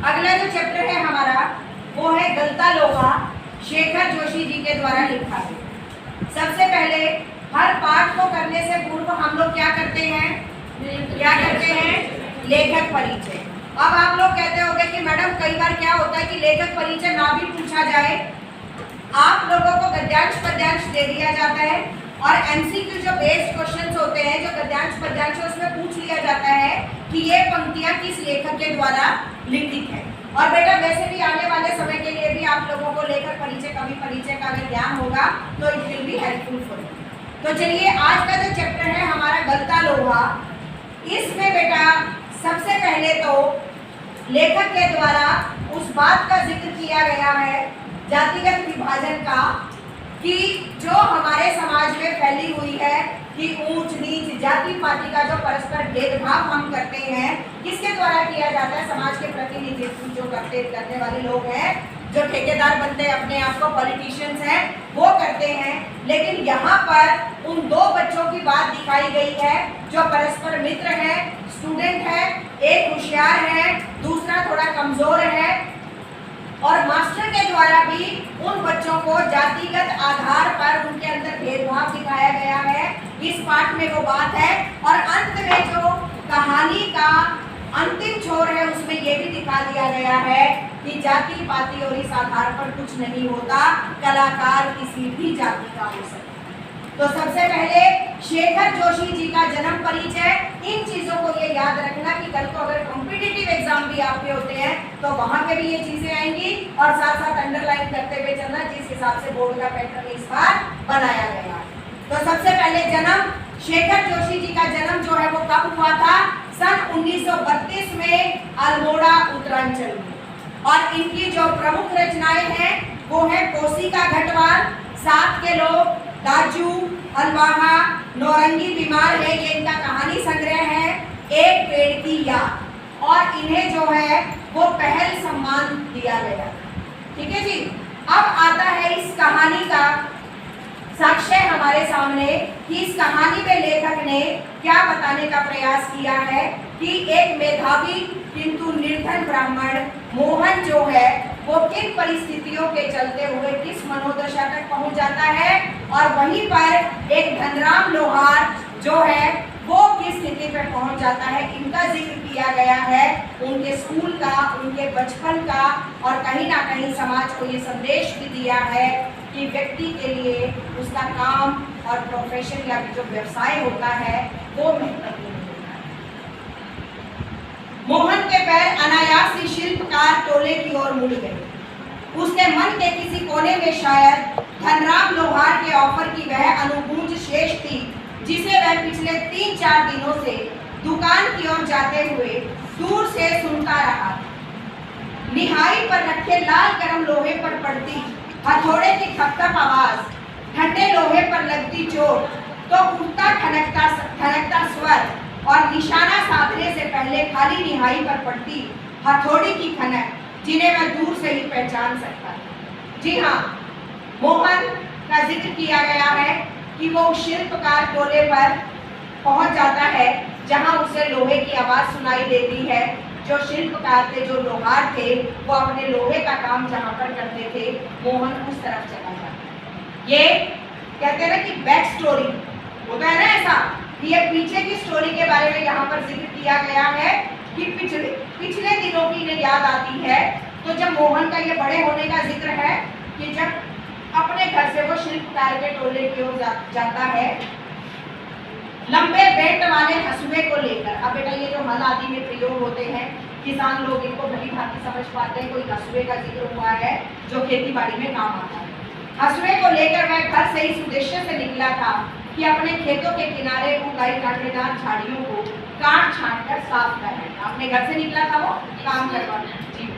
अगला जो चैप्टर है हमारा वो है गलता लोहा, शेखर जोशी जी के द्वारा लिखा है। सबसे पहले हर पाठ को करने से पूर्व हम लोग क्या करते हैं, लेखक परिचय। अब आप लोग कहते होंगे कि मैडम कई बार क्या होता है कि लेखक परिचय ना भी पूछा जाए, आप लोगों को गद्यांश पद्यांश दे दिया जाता है और एमसीक्यू जो बेस्ड क्वेश्चंस होते हैं जो गद्यांश पद्यांश उसमें पूछ लिया जाता है कि ये पंक्तियां किस लेखक के द्वारा लिखित है। और बेटा वैसे भी आने वाले समय के लिए भी आप लोगों को लेखक परिचय, कवि परिचय का अगर ज्ञान होगा तो it will be helpful for you. तो चलिए आज का जो चैप्टर है हमारा गलता लोहा, इसमें बेटा सबसे पहले तो लेखक के द्वारा उस बात का जिक्र किया गया है जातिगत विभाजन का कि जो हमारे समाज में फैली हुई है कि ऊंच नीच जाति पाति का जो परस्पर भेदभाव हम करते हैं, किसके द्वारा किया जाता है, समाज के प्रतिनिधित्व जो करने वाले लोग हैं, जो ठेकेदार बनते हैं अपने आप को पॉलिटिशियंस हैं, वो करते हैं। लेकिन यहाँ पर उन दो बच्चों की बात दिखाई गई है जो परस्पर मित्र है, स्टूडेंट है, एक होशियार है, दूसरा थोड़ा कमजोर है, और मास्टर के द्वारा भी उन बच्चों को जातिगत आधार पर उनके अंदर भेदभाव दिखाया गया है। इस पाठ में वो बात है और अंत में जो कहानी का अंतिम छोर है उसमें ये भी दिखा दिया गया है कि जाति पाति और इस आधार पर कुछ नहीं होता, कलाकार किसी भी जाति का हो सकता है। तो सबसे पहले शेखर जोशी जी का जन्म परिचय, इन चीजों को ये याद रखना कि कल को अगर कॉम्पिटिटिव एग्जाम भी आपके होते हैं तो वहां पे भी ये चीजें आएंगी और साथ साथ अंडरलाइन करते हुए चलना जिस हिसाब से बोर्ड का पैटर्न इस बार बनाया गया। तो सबसे पहले जन्म, शेखर जोशी जी का जन्म जो है वो कब हुआ था, सन 1932 में अल्मोड़ा उत्तरांचल में। और इनकी जो प्रमुख रचनाएं हैं वो है कोसी का घटवार, सात के लोग, दाजू, हलवाहा, नौरंगी बीमार है, ये इनका कहानी संग्रह है, एक पेड़ की याद, और इन्हें जो है वो पहल सम्मान दिया गया। ठीक है जी। अब आता है इस कहानी का साक्ष्य हमारे सामने कि इस कहानी में लेखक ने क्या बताने का प्रयास किया है कि एक मेधावी किंतु निर्धन ब्राह्मण मोहन जो है वो किन परिस्थितियों के चलते हुए किस मनोदशा तक पहुंच जाता है, और वहीं पर एक धनराम लोहार जो है वो किस स्थिति पर पहुंच जाता है। इनका जिक्र किया गया है, उनके स्कूल का, उनके बचपन का, और कहीं ना कहीं समाज को ये संदेश भी दिया है कि व्यक्ति के लिए उसका काम और प्रोफेशन या जो व्यवसाय होता है वो महत्वपूर्ण होता है। मोहन के पैर अनायास ही शिल्पकार टोले की ओर मुड़ गए। उसके मन के किसी कोने में शायद धनराम लोहार के ऑफर की वह अनुगूंज शेष थी जिसे वह पिछले 3-4 दिनों से दुकान की ओर जाते हुए दूर से सुनता रहा। निहाई पर रखे लाल गरम लोहे पर पड़ती हथौड़े की थपथप आवाज, ठंडे लोहे पर लगती चोट, तो उठता ठनकता स्वर और निशाना साधने से पहले खाली निहाई पर पड़ती हथौड़ी की खनक, जिन्हें वह दूर से ही पहचान सकता है। जी हाँ, मोहन का जिक्र किया गया है कि वो शिल्पकार टोले पर पहुंच जाता है जहां उसे लोहे की आवाज सुनाई देती है। जो शिल्पकार थे, जो लोहार थे, वो अपने लोहे का काम जहां पर करते थे, मोहन उस तरफ चला जाता है। ये कहते हैं ना कि बैक स्टोरी होता है ना, ऐसा कि ये पीछे की स्टोरी के बारे में यहाँ पर जिक्र किया गया है कि पिछले दिनों की इन्हें याद आती है। तो जब मोहन का ये बड़े होने का जिक्र है कि जब अपने घर से वो शिल्पकार के टोले की ओर जाता है लंबे बेंट वाले हसुए को लेकर। अब बेटा ये जो हल आदि में प्रयोग होते हैं, किसान लोग इनको भली भांति समझ पाते हैं। कोई हसुए का जिक्र हुआ है जो खेती बाड़ी में काम आता है। हसुए को लेकर वह घर से इस उद्देश्य से निकला था कि अपने खेतों के किनारे उगाई कांटेदार झाड़ियों को काट छांट कर साफ कर रहे। अपने घर से निकला था वो काम करवाना। जी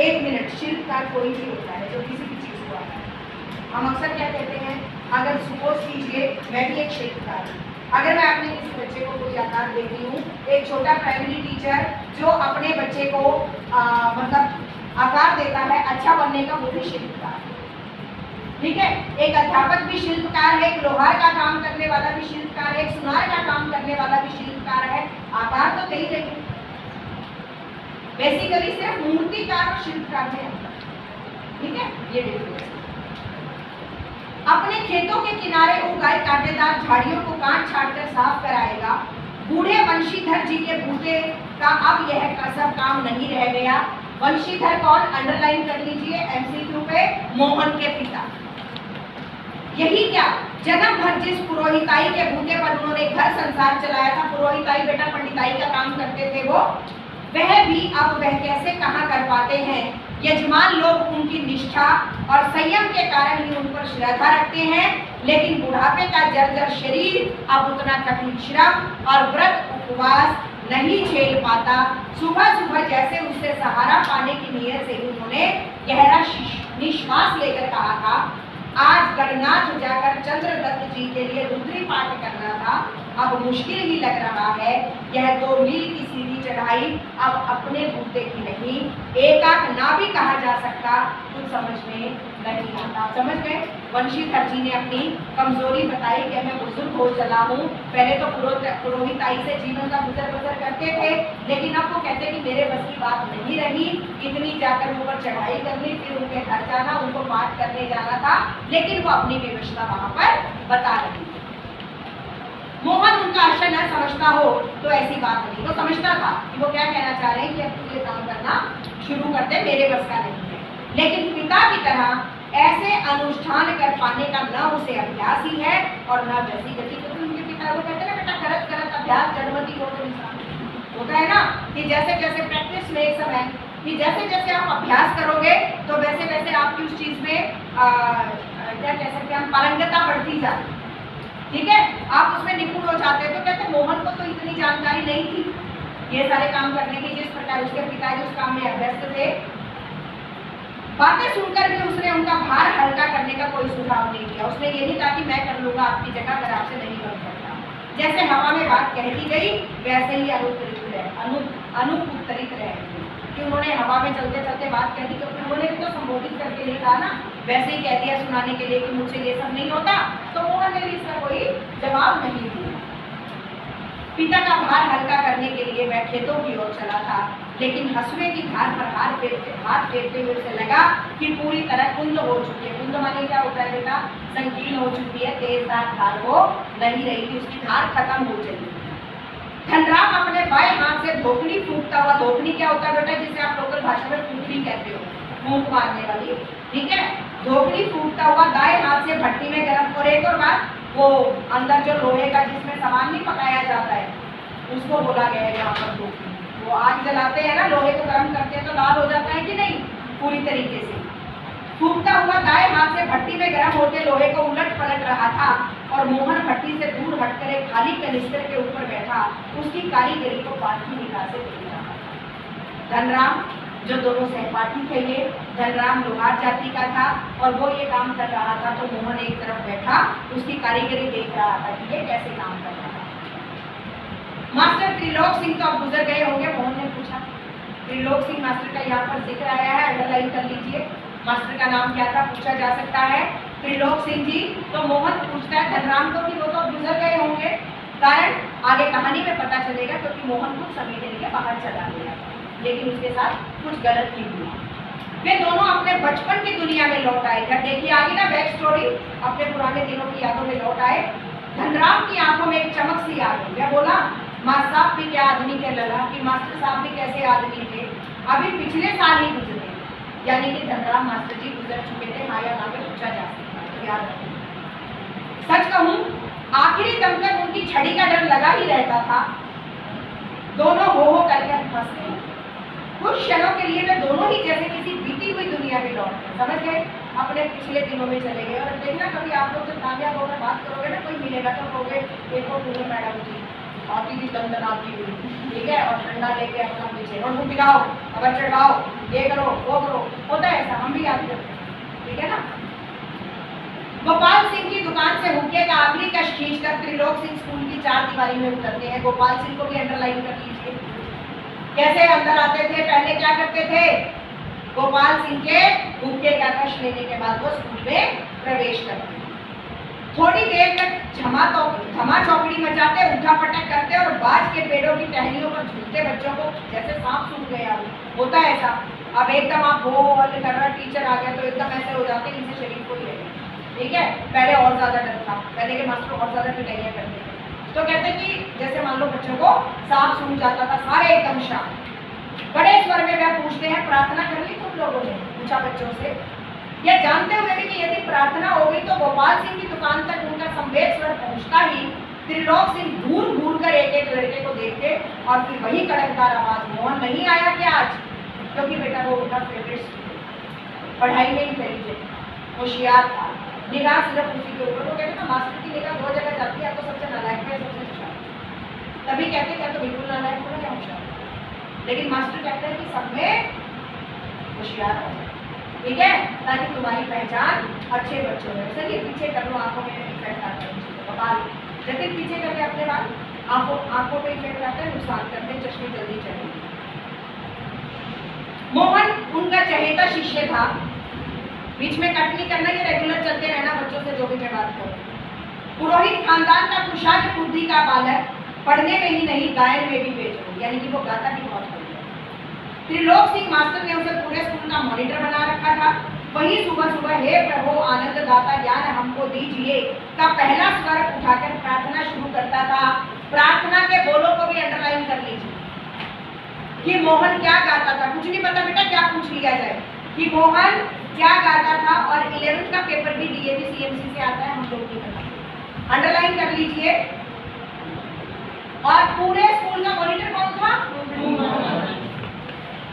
एक मिनट, शिल्पकार कोई भी होता है जो किसी भी चीज को आता है। हम अक्सर क्या कहते हैं, अगर सपोज कीजिए मैं भी एक शिल्पकार हूँ, अगर मैं अपने किसी बच्चे को कोई आकार देती हूँ, एक छोटा प्राइमरी टीचर जो अपने बच्चे को मतलब आकार देता है अच्छा बनने का, वो भी शिल्पकार है। ठीक है, एक अध्यापक भी शिल्पकार है, एक लोहार का काम करने वाला भी शिल्पकार है, एक सुनार का काम करने वाला भी शिल्पकार है। आकार तो दे ही रही। बेसिकली सिर्फ मूर्तिकार और शिल्पकार में अंतर, ठीक है, ये डिफरेंस। अपने खेतों के किनारे उगाए कांटेदार झाड़ियों को काट छाट कर साफ कराएगा। बूढ़े वंशीधर जी के बूते का अब यह सब काम नहीं रह गया। वंशीधर कौन, अंडरलाइन कर लीजिए एमसीक्यू पे, मोहन के पिता। यही क्या, जन्म भर जिस पुरोहिताई के बूते पर उन्होंने घर संसार चलाया था, पुरोहिताई बेटा पंडिताई का काम करते थे वो, वह भी अब वह कैसे कहाँ कर पाते हैं। यजमान लोग उनकी निष्ठा और संयम के कारण ही उन पर श्रद्धा रखते हैं, लेकिन बुढ़ापे का जर्जर शरीर अब उतना कठिन श्रम और व्रत उपवास नहीं झेल पाता। सुबह सुबह जैसे उससे सहारा पाने की नीयत से ही उन्होंने गहरा निश्वास लेकर कहा था, आज गणनाथ जाकर चंद्रदत्त जी के लिए रुद्री पाठ करना था, अब मुश्किल ही लग रहा है। यह 2 मील की सीधी चढ़ाई अब अपने बूते की नहीं, एकाक ना भी कहा जा सकता, कुछ समझ में नहीं आता। समझ गए, वंशीधर जी ने अपनी कमजोरी बताई कि मैं बुजुर्ग हो चला हूँ, पहले तो पुरोहिताई से जीवन का गुजर बसर करते थे, लेकिन अब वो कहते कि मेरे बस की बात नहीं रही, इतनी जाकर ऊपर चढ़ाई करनी, फिर उनके घर जाना, उनको पाठ करने जाना था, लेकिन वो अपनी व्यवस्था वहां पर बता रही थी। मोहन उनका आशय न समझता हो तो ऐसी बात नहीं, वो समझता था कि वो क्या कहना चाह रहे हैं कि अब ये काम करना शुरू कर दे, मेरे बस का नहीं है। लेकिन पिता की तरह ऐसे अनुष्ठान कर पाने का न उसे अभ्यास ही है और न वैसी गति, क्योंकि उनके पिता वो कहते हैं ना, बेटा करत करत अभ्यास जड़मती हो तो इंसान होता है ना, कि जैसे जैसे प्रैक्टिस में एक समय कि जैसे जैसे आप अभ्यास करोगे तो वैसे वैसे आपकी उस चीज में क्या कह सकते हैं हम, पारंगता बढ़ती जाती, ठीक है, आप उसमें निपुण हो जाते हैं। तो कहते मोहन को तो इतनी जानकारी नहीं थी ये सारे काम करने की, जिस प्रकार उसके पिताजी उस काम में अभ्यस्त थे। बातें सुनकर भी उसने उनका भार हल्का करने का कोई सुझाव नहीं दिया। उसने ये नहीं कहा कि मैं कर लूंगा आपकी जगह, अगर आपसे नहीं बन सकता। जैसे हवा में बात कह दी गई वैसे ही अनुत्तरित रहे, कि उन्होंने हवा में चलते चलते बात कह दी, तो उन्होंने भी तो संबोधित करके नहीं कहा ना, वैसे ही कह दिया सुनाने के लिए कि मुझसे ये सब नहीं होता, तो मोहन ने भी इसका कोई जवाब नहीं दिया। पिता का भार हल्का करने के लिए वह खेतों की ओर चला था, लेकिन हंसुए की धार पर हाथ फेरते हुए उसे लगा कि पूरी तरह कुंद हो चुकी है। कुंद माने क्या होता है बेटा, संकीर्ण हो चुकी है, तेजदार धार वो नहीं रही थी, उसकी धार खत्म हो चली। धनराम अपने बाएं हाथ से धोकनी फूंकता हुआ, धोकनी क्या होता है बेटा, जिसे आप लोकल भाषा में फूंकनी कहते हो, फूंक मारने वाली, ठीक है, धोकनी फूंकता हुआ दाएं हाथ से भट्टी में गर्म, और एक और बात, वो अंदर जो लोहे का जिसमें सामान नहीं पकाया जाता है उसको बोला गया है यहाँ पर धोकनी। वो आग जलाते हैं ना, लोहे को गर्म करते हैं तो लाल हो जाता है कि नहीं, पूरी तरीके से। फूंकता हुआ दाएं हाथ से भट्टी में गर्म होते लोहे को उलट पलट रहा था, और मोहन भट्टी से दूर हटकर एक खाली कनिस्तर के ऊपर बैठा उसकी कारीगरी को बाकी निगाह से देख रहा था। धनराम जो दोनों सहपाठी थे, ये धनराम लोहार जाति का था और वो ये काम कर रहा था, तो मोहन एक तरफ बैठा उसकी कारीगरी देख रहा था कि ये कैसे काम कर रहा था। मास्टर त्रिलोक सिंह तो अब गुजर गए होंगे, मोहन ने पूछा। त्रिलोक सिंह मास्टर का यहाँ पर जिक्र आया है, अंडरलाइन कर लीजिए, मास्टर का नाम क्या था पूछा जा सकता है, त्रिलोक सिंह जी। तो मोहन पूछता है धनराम को कि वो तो गुजर गए होंगे, कारण आगे कहानी में पता चलेगा, क्योंकि मोहन कुछ समय के लिए बाहर चला गया, लेकिन उसके साथ कुछ गलत ही हुआ। वे दोनों अपने बचपन की दुनिया में लौट आए। जब देखिए आगे ना बैक स्टोरी, अपने पुराने दिनों की यादों में लौट आए। धनराम की आंखों में एक चमक सी आ गई। मैं बोला मास्टर साहब भी क्या आदमी के लगा कि मास्टर साहब भी कैसे आदमी थे, अभी पिछले साल ही गुजरे, यानी कि धनराम मास्टर जी गुजर चुके थे। हाँ या ना में पूछा जा सकता है, याद रखना। सच कहूँ आखिरी दम तक उनकी छड़ी का डर लगा ही रहता था। दोनों हो करके फंस गए। कुछ क्षणों के लिए वे दोनों ही जैसे किसी बीती हुई दुनिया में लौट गए, समझ गए, अपने पिछले दिनों में चले गए। और देखना कभी आप लोग जब कामयाब होकर बात करोगे ना, कोई मिलेगा तो कहोगे देखो पूरे मैडम जी आती थी दंदन आती हुई, ठीक है, और ठंडा लेके अपना पीछे नोटबुक दिखाओ, खबर चढ़वाओ, ये करो वो करो, होता है ऐसा, हम भी याद करते हैं, ठीक है ना। गोपाल सिंह की दुकान से हुक्के का आखिरी कश खींचकर त्रिलोक सिंह स्कूल की चार दीवारी में उतरते हैं। गोपाल सिंह को भी अंडरलाइन कर लीजिए। कैसे अंदर आते थे, पहले क्या करते थे, गोपाल सिंह के हुक्के का कश लेने के बाद वो स्कूल में प्रवेश करते थे। थोड़ी देर तक धमा चौकड़ी मचाते, उठा पटक करते और बाज के पेड़ों की टहनियों पर झूलते बच्चों को जैसे सांप सूख गया होता है ऐसा। अब एकदम आप बोल कर रहा टीचर आ गया तो एकदम ऐसे हो जाते हैं इनसे शरीर को ही है, ठीक है। पहले और ज्यादा डर था, पहले के मास्टर और ज्यादा पिटाइयाँ करते थे। तो कहते कि जैसे मान लो बच्चों को सांप सूख जाता था, सारे एकदम शांत। बड़े स्वर में वह पूछते हैं, प्रार्थना कर ली तुम लोगों ने? पूछा बच्चों से। यह जानते हुए भी कि यदि प्रार्थना हो गई तो गोपाल सिंह की दुकान तक उनका संवेद स्वर पहुंचता ही त्रिलोक सिंह घूर घूर कर एक एक लड़के को देखते और फिर वही कड़कदार आवाज, मोहन नहीं आया क्या आज? क्योंकि बेटा वो उनका फेवरेट स्टूडेंट, पढ़ाई में इंटेलिजेंट, होशियार था, निगाह सिर्फ उसी के ऊपर। वो कहते ना मास्टर की निगाह दो जगह जाती है, तो सबसे नालायक है, सबसे होशियार। तभी कहते क्या तो बिल्कुल नालायक हो या होशियार, लेकिन मास्टर कहते हैं कि सब में होशियार हो, ठीक है, ताकि तुम्हारी पहचान अच्छे बच्चों में। चलिए पीछे कर लो, आंखों में इफेक्ट आता है बवाल, जैसे पीछे करके अपने बाल आंखों पे इफेक्ट आता है, नुकसान करते हैं, चश्मे जल्दी चढ़े। मोहन उनका चहेता शिष्य था। बीच में कट नहीं करना, ये रेगुलर चलते रहना बच्चों से जो भी मैं बात करूं। पुरोहित खानदान का कुशाग्र बुद्धि का बालक, पढ़ने में ही नहीं गायन में भी बेचैन, यानी कि वो गाता भी बहुत बढ़िया। त्रिलोक सिंह मास्टर ने उसे पूरे स्कूल का मॉनिटर बना रखा था। वही सुबह सुबह हे प्रभु आनंद दाता ज्ञान हमको दीजिए का पहला स्वर उठाकर प्रार्थना शुरू करता था। प्रार्थना के बोलों को भी अंडरलाइन कर लीजिए कि मोहन क्या गाता था। कुछ नहीं पता बेटा, क्या पूछ लिया जाए कि मोहन क्या गाता था। और 11th का पेपर भी डीएवी सीएमसी से आता है, हम लोग नहीं पता, अंडरलाइन कर लीजिए। और पूरे स्कूल का मॉनिटर कौन था?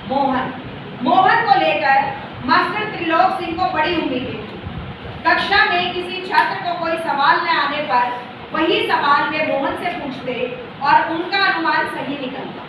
मोहन। मोहन को लेकर मास्टर त्रिलोक सिंह को बड़ी उम्मीदें थी। कक्षा में किसी छात्र को कोई सवाल न आने पर वही सवाल वे मोहन से पूछते और उनका अनुमान सही निकलता।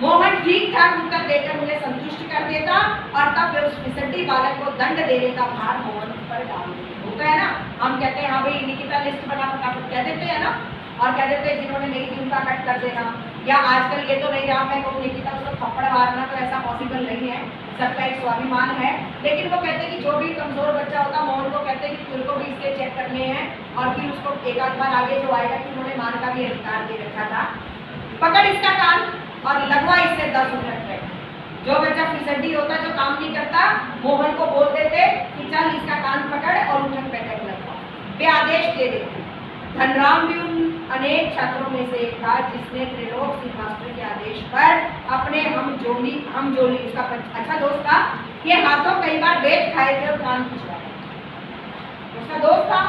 मोहन ठीक ठाक उत्तर देकर उन्हें संतुष्ट कर देता और तब वे उस फिसड्डी बालक को दंड देने का भार मोहन पर डाल देते। होता है ना, हम कहते हैं हाँ भाई निकिता लिस्ट बना फटाफट कह देते हैं ना, और कह देते हैं जिन्होंने नहीं दी उनका कट कर देना। या आजकल ये तो नहीं रहा मैं कहूँ निकिता उसको थप्पड़ मारना, तो ऐसा पॉसिबल नहीं है, सबका एक स्वाभिमान है। लेकिन वो कहते हैं कि जो भी कमजोर बच्चा होता मोहन को कहते हैं कि तुझको भी इसके चेक करने हैं और फिर उसको एक आध बार आगे जो आएगा कि उन्होंने मान का भी अधिकार दे रखा था, पकड़ इसका कान और लगवा इससे 10 उठक। जो बच्चा फिसड्डी होता जो काम नहीं करता, मोहन को बोल देते कि चल इसका कान पकड़ और उठक बैठक लगवा, वे आदेश दे देते। धनराम भी उन अनेक छात्रों में से एक था जिसने त्रिलोक सिंह मास्टर के आदेश पर अपने हम जोली उसका अच्छा दोस्त था, ये हाथों कई बार बेच खाए थे और कान खिंचवाए, उसका दोस्त था।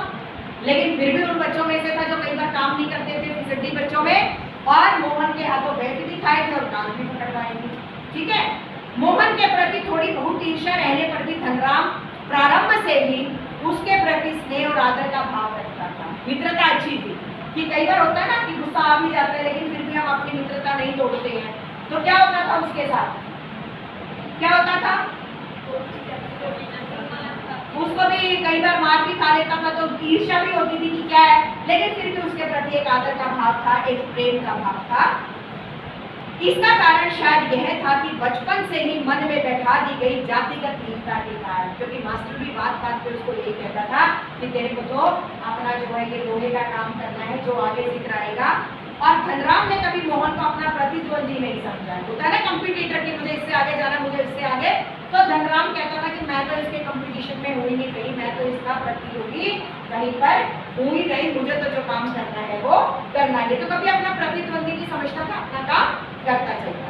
लेकिन फिर भी उन बच्चों में से था जो कई बार काम नहीं करते थे, फिसड्डी बच्चों में, और मोहन के हाथों बेच भी खाए थे और कान भी पकड़वाए थे, ठीक है। मोहन के प्रति थोड़ी बहुत ईर्ष्या रहने पर भी धनराम प्रारंभ से ही उसके प्रति स्नेह और आदर का भाव रखता था। मित्रता अच्छी थी कि कई बार होता है ना कि गुस्सा आ भी जाता है लेकिन फिर भी हम अपनी मित्रता नहीं तोड़ते हैं। तो क्या होता था उसके साथ, क्या होता था, उसको भी कई बार मार भी खा लेता था, तो ईर्ष्या भी होती थी कि क्या है, लेकिन फिर भी उसके प्रति एक आदर का भाव था, एक प्रेम का भाव था। इसका कारण शायद यह था कि बचपन से ही मन में बैठा दी गई जातिगत हीनता के कारण, क्योंकि मास्टर भी बात बात पे उसको यही कहता था कि तेरे को तो अपना जो है ये लोहे का काम करना है, जो आगे जिक्र आएगा। और धनराम ने कभी मोहन को अपना प्रतिद्वंदी नहीं समझा। होता है ना कंपटीटर कि मुझे इससे आगे जाना, मुझे इससे आगे, तो धनराम कहता था कि मैं तो इसके कंपटीशन में हुई नहीं कहीं, मैं तो इसका प्रतियोगी कहीं पर हुई नहीं, मुझे तो जो काम करना है वो करना है। तो कभी अपना प्रतिद्वंदी नहीं समझता था, अपना काम करता चलता।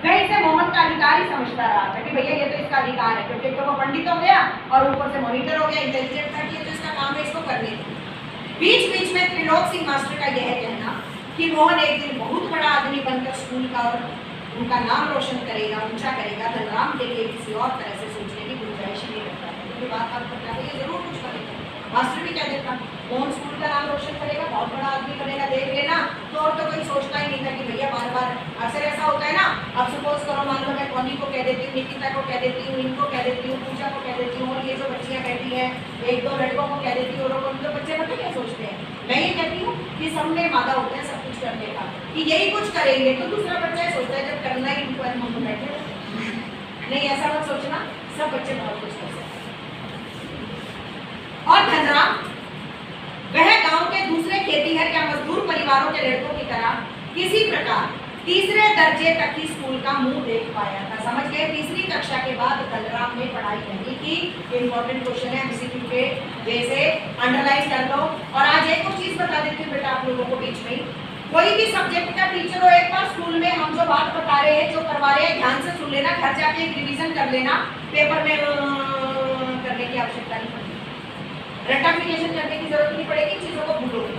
मैं इसे मोहन का अधिकार ही समझता रहा था कि भैया ये तो इसका अधिकार है, क्योंकि तो वो पंडित हो गया और ऊपर से मॉनिटर हो गया, इंटेलिजेंट था कि ये तो इसका काम है, इसको करने दो। बीच बीच में त्रिलोक सिंह मास्टर का यह कहना कि मोहन एक दिन बहुत बड़ा आदमी बनकर स्कूल का और उनका नाम रोशन करेगा, ऊंचा करेगा, धनराम के लिए किसी और तरह से सोचने की गुंजाइश नहीं रखता है। क्योंकि बात करता है ये जरूर कुछ करेगा। मास्टर भी कह देता मोहन स्कूल का नाम रोशन करेगा, बहुत बड़ा आदमी बनेगा, देख लेना। तो और तो कोई सोचता ही नहीं था कि भैया बार बार अक्सर ऐसा होता है ना। अब सपोज करो मान लो मैं कॉनी को कह देती हूँ, निकिता को कह देती हूँ, इनको कह देती हूँ, पूजा को कह देती हूँ, और ये जो बच्चियाँ बैठी हैं एक दो लड़कों को कह देती हूँ, और तो बच्चे पता क्या सोचते हैं, मैं ये कहती हूँ कि सब में मादा होते हैं सब कुछ करने का, कि यही कुछ करेंगे, तो दूसरा बच्चा सोचता है जब करना ही इनको हम बैठे। नहीं, ऐसा मत सोचना, सब बच्चे बहुत कुछ कर सकते हैं। और धनराम वह गांव के दूसरे खेतीहर या मजदूर परिवारों के लड़कों की तरह किसी प्रकार तीसरे दर्जे तक ही स्कूल का मुंह देख पाया था। समझ गए? तीसरी कक्षा के बाद धनराम ने पढ़ाई नहीं की। इंपॉर्टेंट क्वेश्चन है, एमसीक्यू के जैसे अंडरलाइन कर लो। और आज एक और चीज बता देती हूँ बेटा आप लोगों को बीच में, कोई भी सब्जेक्ट का टीचर हो, एक बार स्कूल में हम जो बात बता रहे हैं, जो करवा रहे हैं, ध्यान से सुन लेना, घर जाके एक रिवीजन कर लेना, पेपर में करने की आवश्यकता नहीं पड़ेगी, रेक्टिफिकेशन करने की जरूरत नहीं पड़ेगी, चीजों को भूलोगे।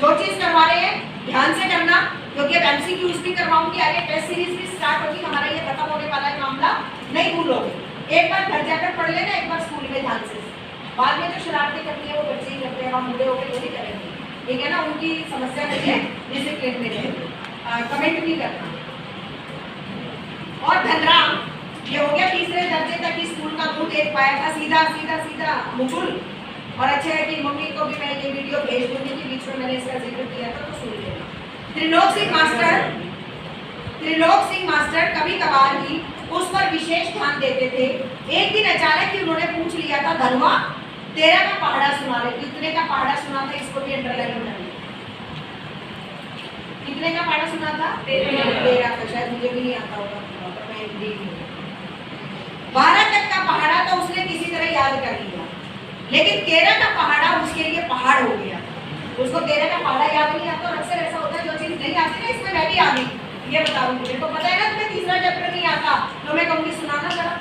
जो चीज करवा रहे हैं ध्यान से करना, क्योंकि अब एमसीक्यूज भी करवाऊंगी, आगे टेस्ट सीरीज भी स्टार्ट होगी, हमारा ये खत्म होने वाला है मामला, नहीं भूलोगे। एक बार घर जाकर पढ़ लेना, एक बार स्कूल में ध्यान से। बाद में जो शरारतें करती है वो बच्चे ही करते हैं, हम बूढ़े होकर तो नहीं करेंगे, ठीक है ना? उनकी समस्या नहीं है, डिसिप्लिन में रहेंगे, कमेंट नहीं करना। और धनराम ये हो गया तीसरे दर्जे तक ही स्कूल का मुंह देख पाया था, सीधा सीधा सीधा मुकुल। और अच्छा है कि मम्मी को भी मैं ये वीडियो भेज दूंगी कि बीच में मैंने इसका जिक्र किया था, तो सुन लेना। त्रिलोक सिंह मास्टर कभी कभार ही उस पर विशेष ध्यान देते थे। एक दिन अचानक ही उन्होंने पूछ लिया था, धनवा तेरा का पहाड़ा सुना ले। कितने का पहाड़ा सुना था, इसको भी अंडरलाइन कर लो। कितने का पहाड़ा सुना था? 13 का। शायद मुझे भी नहीं आता होगा, तो मैं हिंदी 12 तक का पहाड़ा तो उसने किसी तरह याद कर लिया, लेकिन 13 का पहाड़ा उसके लिए पहाड़ हो गया। उसको 13 का पहाड़ा याद नहीं आता, और अक्सर ऐसा होता है जो चीज नहीं आती ना, इसमें मैं भी आ गई, ये बता रही हूँ। तो पता है ना तुम्हें तीसरा चैप्टर नहीं आता, तो मैं कहूँगी सुनाना जरा।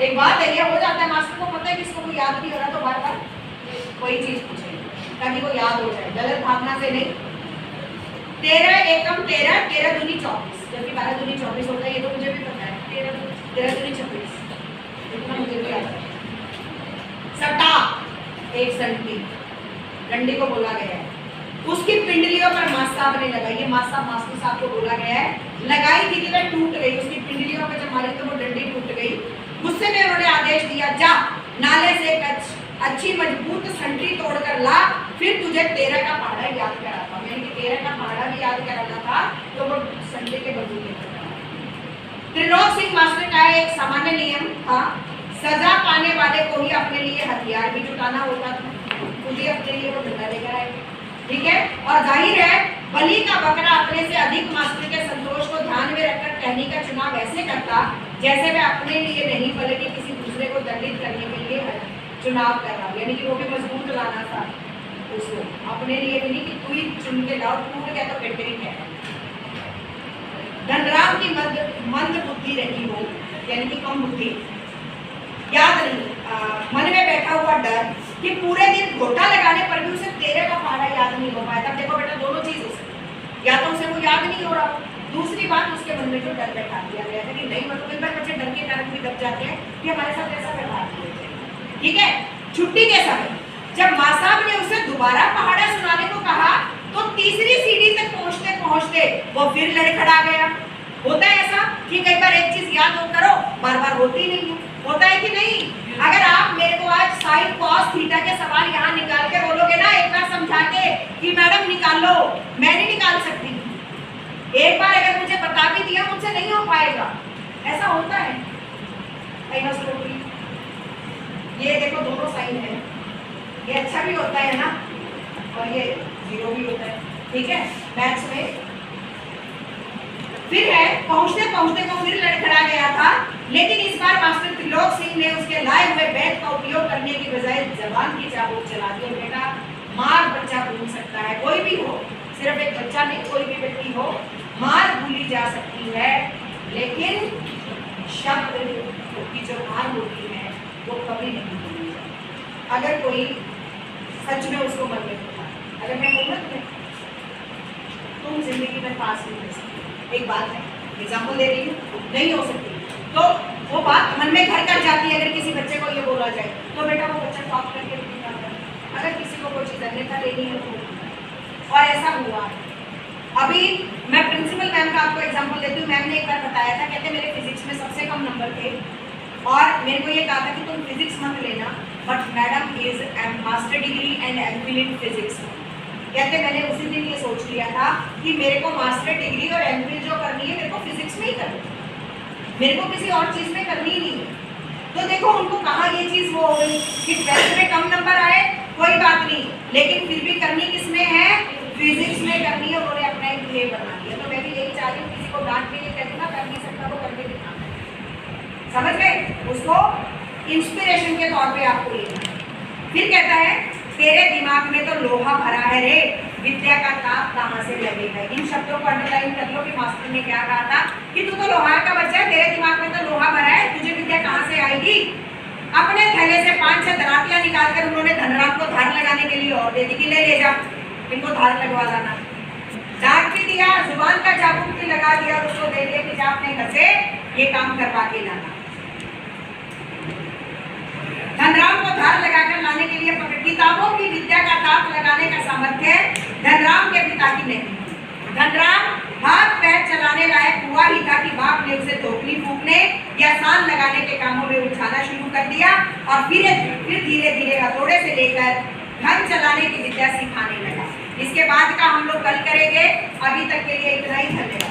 एक बात है, ये हो जाता है, मास्टर को पता है कि इसको कोई याद नहीं हो रहा, तो बार बार कोई चीज पूछे ताकि वो याद हो जाए, गलत भावना से नहीं। 13 एकम 13, 13 दूनी 24, जबकि 12 दूनी 24 होता है, ये तो मुझे भी पता है। 13 दूनी 26, इतना मुझे भी याद है। सटा एक संटी, डंडी को बोला गया है, उसकी पिंडलियों पर मास्साब ने लगाई। ये मास्साब मास्टर साहब को बोला गया है, लगाई थी कि वह टूट गई, उसकी पिंडलियों पर जब मारी तो वो डंडी टूट गई। गुस्से में उन्होंने आदेश दिया, जा नाले से एक अच्छी मजबूत संटी तोड़कर ला, फिर तुझे 13 का पहाड़ा याद कराता। यानी कि 13 का पहाड़ा भी याद कराना था, तो वो संटी के बदले लेकर। त्रिलोक सिंह मास्टर का एक सामान्य नियम था, सजा पाने वाले को ही अपने लिए हथियार भी जुटाना होता था। मुझे अपने लिए वो डंडा लेकर आए, ठीक है? और जाहिर है बलि का बकरा अपने से अधिक मास्टर के संतोष को ध्यान में रखकर टहनी का चुनाव ऐसे करता जैसे वह अपने लिए नहीं बल्कि किसी दूसरे को दंडित करने के लिए चुनाव कर रहा। यानी कि वो भी मजबूत लाना था उसको, अपने लिए भी नहीं कि तू ही चुन के लाओ, टूट गया तो कैटरिंग है। धनराम की मंद बुद्धि रही हो, यानी कि कम बुद्धि, याद नहीं, मन में बैठा हुआ डर कि पूरे दिन घोटा लगाने पर भी उसे 13 का पहाड़ा याद नहीं हो पाया। तब देखो बेटा दोनों चीज हो सकती, या तो उसे वो याद नहीं हो रहा, दूसरी बात उसके मन में जो डर बैठा दिया गया था कि नहीं, मतलब कई बार बच्चे डर के कारण भी दब जाते हैं कि हमारे साथ ऐसा व्यवहार किया जाए, ठीक है? छुट्टी के समय जब माँ साहब ने उसे दोबारा पहाड़ा सुनाने को कहा, तो तीसरी सीढ़ी तक पहुंचते पहुंचते वो फिर लड़खड़ा गया। होता है ऐसा कि कई बार एक चीज याद हो करो, बार बार होती नहीं है, होता है कि नहीं? अगर आप मेरे को आज साइन कॉस थीटा के सवाल यहाँ निकाल के बोलोगे ना, एक बार समझा के कि मैडम निकाल लो, मैं नहीं निकाल सकती। एक बार अगर मुझे बता भी दिया, मुझसे नहीं हो पाएगा, ऐसा होता है। ये देखो दोनों साइन है, ये अच्छा भी होता है ना, और ये जीरो भी होता है, ठीक है? मैथ्स में फिर है पहुंचते पहुंचते वो फिर लड़खड़ा गया था, लेकिन इस बार मास्टर त्रिलोक सिंह ने उसके लाए हुए बैग का उपयोग करने की बजाय जबान की चाबुक चला दी। बेटा मार बच्चा भूल सकता है, कोई भी हो, सिर्फ एक बच्चा नहीं, कोई भी व्यक्ति हो, मार भूली जा सकती है, लेकिन शब्द की जो मार होती है वो कभी नहीं भूली जाती। अगर कोई सच में उसको मन में होता, अगर मैं बोलूँ तुम जिंदगी में पास नहीं हो सकती, एक बात है, एग्जाम्पल दे रही हूँ, नहीं हो सकती, तो वो बात मन में घर कर जाती है। अगर किसी बच्चे को ये बोला जाए तो बेटा वो बच्चा टॉप करके भी निकालता है। अगर किसी को कोई चीज़ अन्यथा लेनी है तो, और ऐसा हुआ। अभी मैं प्रिंसिपल मैम का आपको एग्जाम्पल देती हूँ। मैम ने एक बार बताया था, कहते मेरे फिजिक्स में सबसे कम नंबर थे और मेरे को ये कहा था कि तुम फिजिक्स मत लेना, but madam is master degree and MPhil in physics. कहते मैंने उसी दिन ये सोच लिया था कि मेरे को मास्टर डिग्री और एमफिल जो करनी है मेरे को फिजिक्स में ही करनी है, मेरे को किसी और चीज़ में करनी ही नहीं है। तो देखो उनको कहाँ ये चीज वो हो गई कि 12th में कम नंबर आए कोई बात नहीं, लेकिन फिर भी करनी किसमें है, फिजिक्स में करनी है। उन्होंने अपना एक ध्येय बना लिया। तो मैं भी यही चाह रही हूँ, किसी को डांट के लिए कहती ना कर नहीं सकता वो करके दिखाना, समझ गए, उसको इंस्पिरेशन के तौर पे आपको लेना। फिर कहता है तेरे दिमाग में तो लोहा भरा है रे, विद्या का ताप कहाँ से लगेगा। इन शब्दों को अंडरलाइन कर लो कि मास्टर ने क्या कहा था कि तू तो लोहार का बच्चा है, तेरे दिमाग में तो लोहा भरा है, तुझे विद्या कहाँ से आएगी। अपने थैले से 5-6 धरातियां निकालकर उन्होंने धनराम को धार लगाने के लिए और दे दी कि ले जा इनको धार लगवा लाना। डांट भी दिया, जुबान का चाबुक भी लगा दिया, उसको दे दिया कि जा अपने घर से ये काम करवा के लाना। धनराम को धार लगाकर लाने के लिए किताबों की विद्या का ताप लगाने का सामर्थ्य धनराम के पिता की नहीं। धनराम हाथ पैर चलाने लायक हुआ ही था कि बाप ने उसे धोखली फूकने या सान लगाने के कामों में उठाना शुरू कर दिया और फिर धीरे धीरे हथौड़े से लेकर घर चलाने की विद्या सिखाने लगा। इसके बाद का हम लोग कल करेंगे, अभी तक के लिए इतना ही। धन्यवाद।